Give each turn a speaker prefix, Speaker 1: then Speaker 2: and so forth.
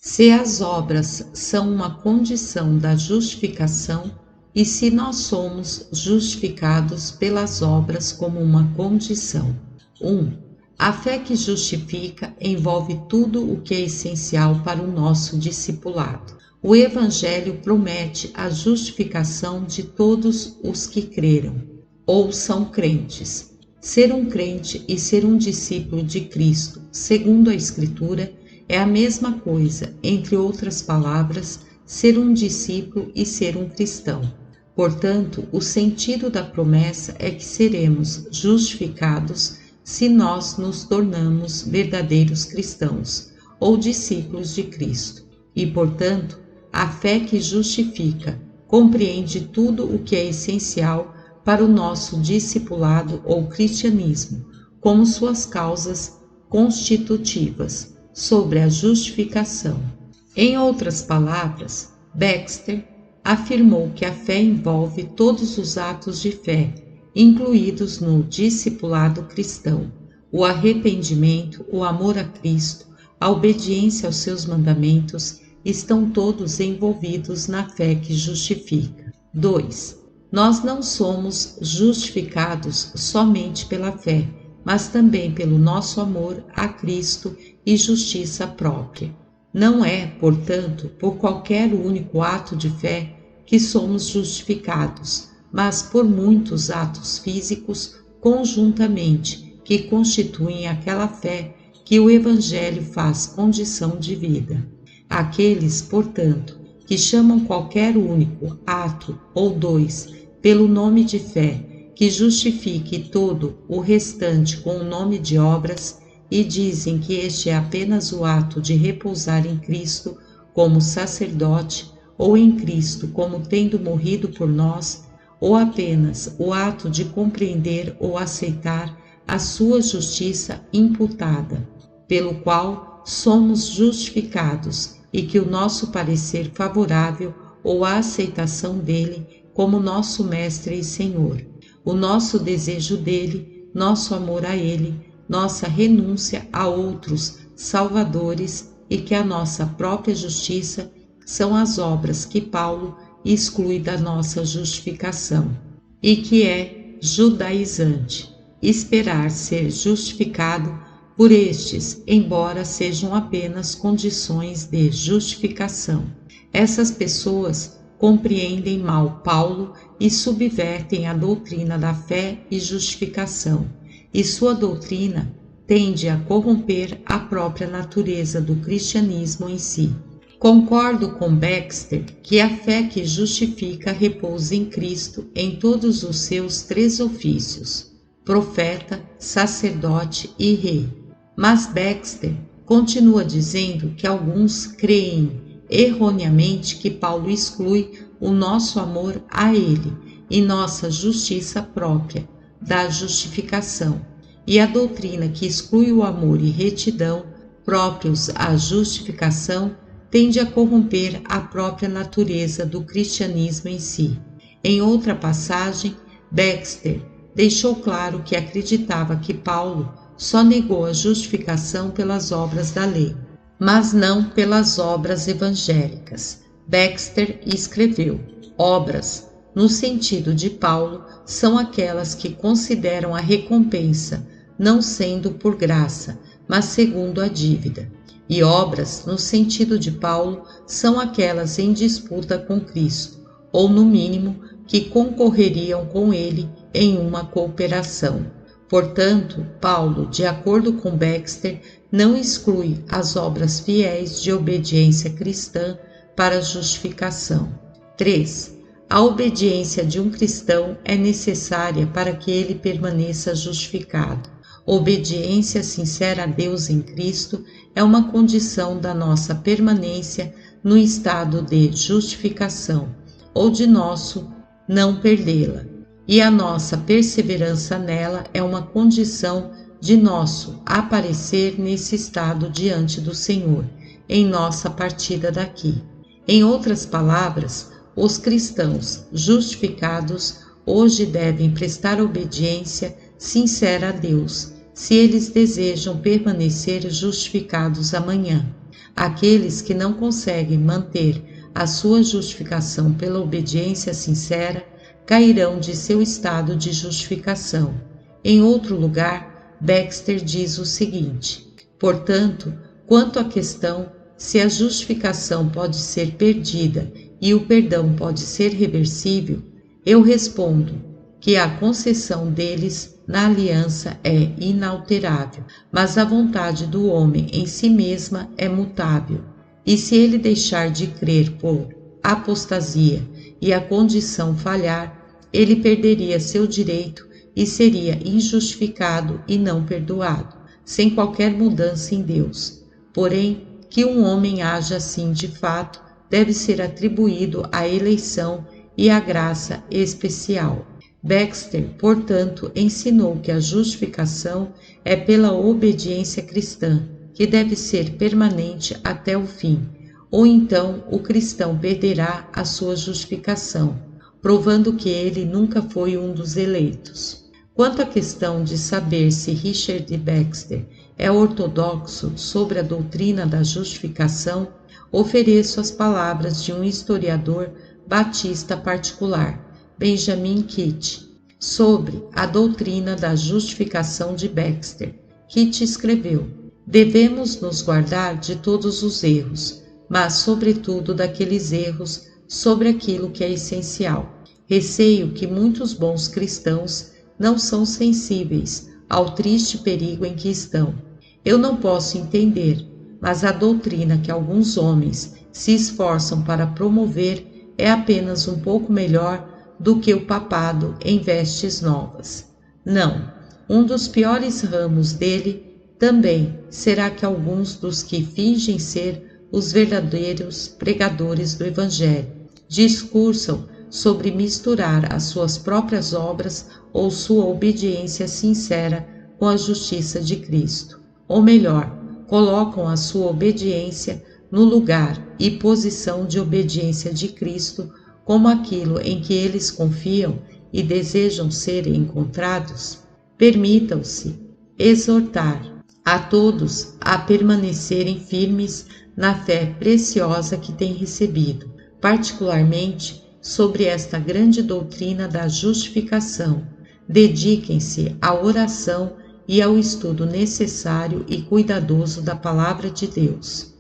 Speaker 1: Se as obras são uma condição da justificação e se nós somos justificados pelas obras como uma condição. 1. A fé que justifica envolve tudo o que é essencial para o nosso discipulado. O Evangelho promete a justificação de todos os que creram ou são crentes. Ser um crente e ser um discípulo de Cristo, segundo a Escritura, é a mesma coisa, entre outras palavras, ser um discípulo e ser um cristão. Portanto, o sentido da promessa é que seremos justificados se nós nos tornamos verdadeiros cristãos ou discípulos de Cristo. E, portanto, a fé que justifica compreende tudo o que é essencial para o nosso discipulado ou cristianismo, como suas causas constitutivas sobre a justificação. Em outras palavras, Baxter afirmou que a fé envolve todos os atos de fé, incluídos no discipulado cristão, o arrependimento, o amor a Cristo, a obediência aos seus mandamentos, estão todos envolvidos na fé que justifica. 2. Nós não somos justificados somente pela fé, mas também pelo nosso amor a Cristo e justiça própria. Não é, portanto, por qualquer único ato de fé que somos justificados, mas por muitos atos físicos conjuntamente que constituem aquela fé que o Evangelho faz condição de vida. Aqueles, portanto, que chamam qualquer único ato ou dois pelo nome de fé, que justifique todo o restante com o nome de obras, e dizem que este é apenas o ato de repousar em Cristo como sacerdote, ou em Cristo como tendo morrido por nós, ou apenas o ato de compreender ou aceitar a sua justiça imputada, pelo qual somos justificados, e que o nosso parecer favorável ou a aceitação dele como nosso Mestre e Senhor, o nosso desejo dele, nosso amor a ele, nossa renúncia a outros salvadores e que a nossa própria justiça são as obras que Paulo exclui da nossa justificação e que é judaizante esperar ser justificado por estes, embora sejam apenas condições de justificação. Essas pessoas compreendem mal Paulo e subvertem a doutrina da fé e justificação, e sua doutrina tende a corromper a própria natureza do cristianismo em si. Concordo com Baxter que a fé que justifica repousa em Cristo em todos os seus três ofícios, profeta, sacerdote e rei. Mas Baxter continua dizendo que alguns creem erroneamente que Paulo exclui o nosso amor a ele e nossa justiça própria da justificação, e a doutrina que exclui o amor e retidão próprios à justificação tende a corromper a própria natureza do cristianismo em si. Em outra passagem, Baxter deixou claro que acreditava que Paulo só negou a justificação pelas obras da lei, mas não pelas obras evangélicas. Baxter escreveu: obras, no sentido de Paulo, são aquelas que consideram a recompensa, não sendo por graça, mas segundo a dívida. E obras, no sentido de Paulo, são aquelas em disputa com Cristo, ou no mínimo, que concorreriam com ele em uma cooperação. Portanto, Paulo, de acordo com Baxter, não exclui as obras fiéis de obediência cristã para justificação. 3. A obediência de um cristão é necessária para que ele permaneça justificado. Obediência sincera a Deus em Cristo é uma condição da nossa permanência no estado de justificação, ou de nosso não perdê-la. E a nossa perseverança nela é uma condição de nosso aparecer nesse estado diante do Senhor, em nossa partida daqui. Em outras palavras, os cristãos justificados hoje devem prestar obediência sincera a Deus, se eles desejam permanecer justificados amanhã. Aqueles que não conseguem manter a sua justificação pela obediência sincera cairão de seu estado de justificação. Em outro lugar, Baxter diz o seguinte: portanto, quanto à questão se a justificação pode ser perdida e o perdão pode ser reversível, eu respondo que a concessão deles na aliança é inalterável, mas a vontade do homem em si mesma é mutável. E se ele deixar de crer por apostasia e a condição falhar, ele perderia seu direito e seria injustificado e não perdoado, sem qualquer mudança em Deus. Porém, que um homem haja assim de fato, deve ser atribuído à eleição e à graça especial. Baxter, portanto, ensinou que a justificação é pela obediência cristã, que deve ser permanente até o fim, ou então o cristão perderá a sua justificação, provando que ele nunca foi um dos eleitos. Quanto à questão de saber se Richard Baxter é ortodoxo sobre a doutrina da justificação, ofereço as palavras de um historiador batista particular, Benjamin Kitt, sobre a doutrina da justificação de Baxter. Kitt escreveu: devemos nos guardar de todos os erros, mas sobretudo daqueles erros sobre aquilo que é essencial. Receio que muitos bons cristãos não são sensíveis ao triste perigo em que estão. Eu não posso entender, mas a doutrina que alguns homens se esforçam para promover é apenas um pouco melhor do que o papado em vestes novas. Não, um dos piores ramos dele também será que alguns dos que fingem ser os verdadeiros pregadores do Evangelho discursam sobre misturar as suas próprias obras ou sua obediência sincera com a justiça de Cristo. Ou melhor, colocam a sua obediência no lugar e posição de obediência de Cristo como aquilo em que eles confiam e desejam ser encontrados. Permitam-se exortar a todos a permanecerem firmes na fé preciosa que têm recebido, particularmente sobre esta grande doutrina da justificação. Dediquem-se à oração e ao estudo necessário e cuidadoso da Palavra de Deus.